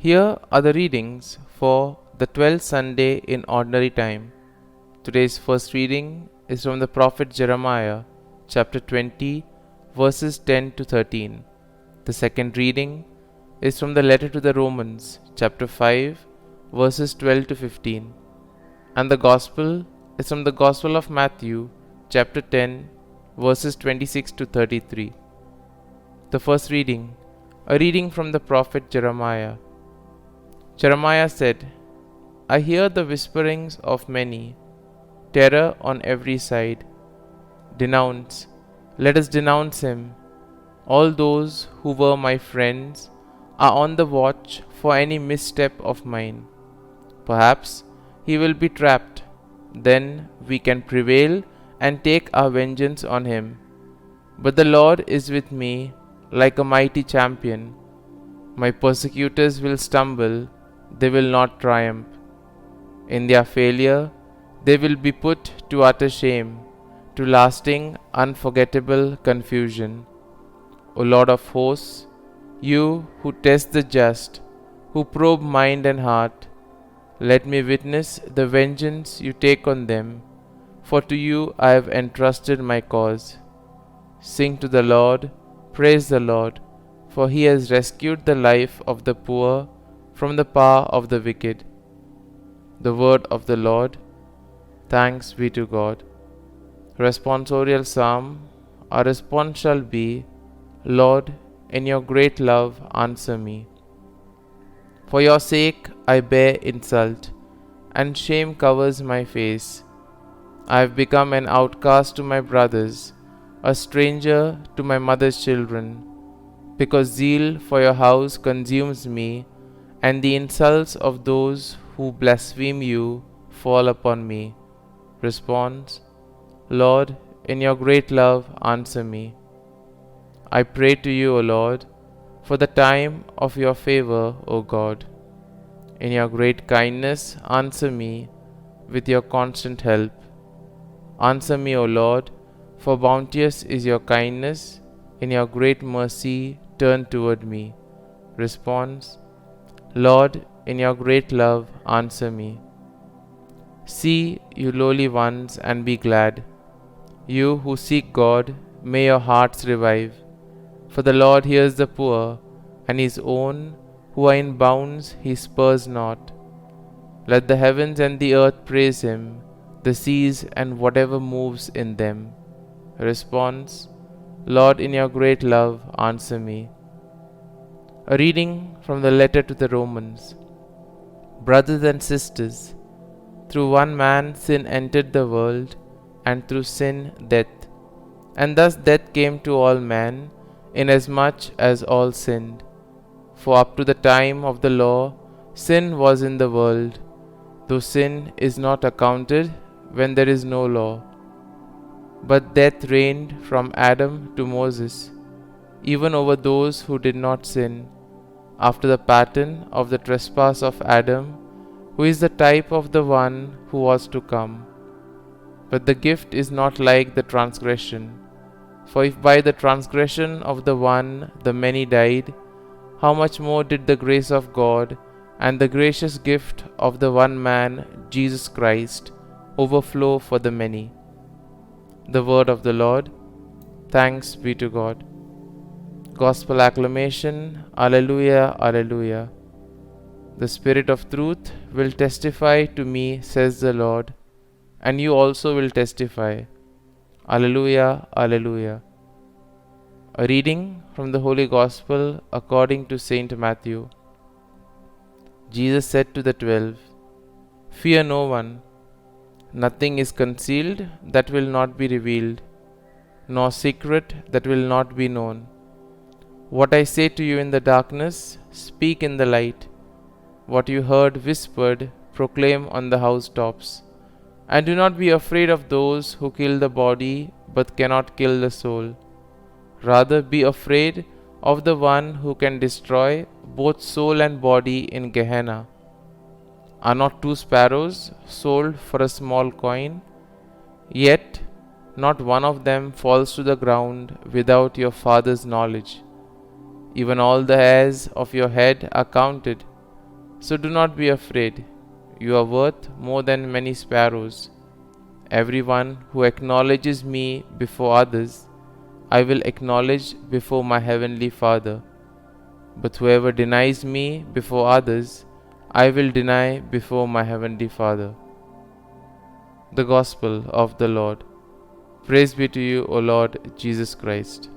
Here are the readings for the 12th Sunday in Ordinary Time. Today's first reading is from the prophet Jeremiah, chapter 20, verses 10 to 13. The second reading is from the letter to the Romans, chapter 5, verses 12 to 15. And the Gospel is from the Gospel of Matthew, chapter 10, verses 26 to 33. The first reading, a reading from the prophet Jeremiah. Jeremiah said, I hear the whisperings of many, terror on every side. Denounce, let us denounce him. All those who were my friends are on the watch for any misstep of mine. Perhaps he will be trapped. Then we can prevail and take our vengeance on him. But the Lord is with me like a mighty champion. My persecutors will stumble, they will not triumph. In their failure, they will be put to utter shame, to lasting, unforgettable confusion. O Lord of hosts, you who test the just, who probe mind and heart, let me witness the vengeance you take on them, for to you I have entrusted my cause. Sing to the Lord, praise the Lord, for he has rescued the life of the poor from the power of the wicked. The word of the Lord. Thanks be to God. Responsorial Psalm. Our response shall be, Lord, in your great love answer me. For your sake I bear insult, and shame covers my face. I have become an outcast to my brothers, a stranger to my mother's children, because zeal for your house consumes me, and the insults of those who blaspheme you fall upon me. Response, Lord, in your great love answer me. I pray to you, O Lord, for the time of your favor, O God. In your great kindness answer me with your constant help. Answer me, O Lord, for bounteous is your kindness. In your great mercy turn toward me. Response, Lord, in your great love answer me. See, you lowly ones, and be glad. You who seek God, may your hearts revive. For the Lord hears the poor, and his own who are in bounds he spurs not. Let the heavens and the earth praise him, the seas and whatever moves in them. Response, Lord, in your great love answer me. A reading from the letter to the Romans. Brothers and sisters, through one man sin entered the world, and through sin death. And thus death came to all men, inasmuch as all sinned. For up to the time of the law, sin was in the world, though sin is not accounted when there is no law. But death reigned from Adam to Moses, even over those who did not sin, after the pattern of the trespass of Adam, who is the type of the one who was to come. But the gift is not like the transgression. For if by the transgression of the one the many died, how much more did the grace of God and the gracious gift of the one man, Jesus Christ, overflow for the many. The word of the Lord. Thanks be to God. Gospel acclamation. Alleluia, Alleluia. The Spirit of truth will testify to me, says the Lord, and you also will testify. Alleluia, Alleluia. A reading from the Holy Gospel according to Saint Matthew. Jesus said to the 12, Fear no one. Nothing is concealed that will not be revealed, nor secret that will not be known. What I say to you in the darkness, speak in the light. What you heard whispered, proclaim on the housetops. And do not be afraid of those who kill the body but cannot kill the soul. Rather be afraid of the one who can destroy both soul and body in Gehenna. Are not 2 sparrows sold for a small coin? Yet not one of them falls to the ground without your Father's knowledge. Even all the hairs of your head are counted. So do not be afraid. You are worth more than many sparrows. Everyone who acknowledges me before others, I will acknowledge before my heavenly Father. But whoever denies me before others, I will deny before my heavenly Father. The Gospel of the Lord. Praise be to you, O Lord Jesus Christ.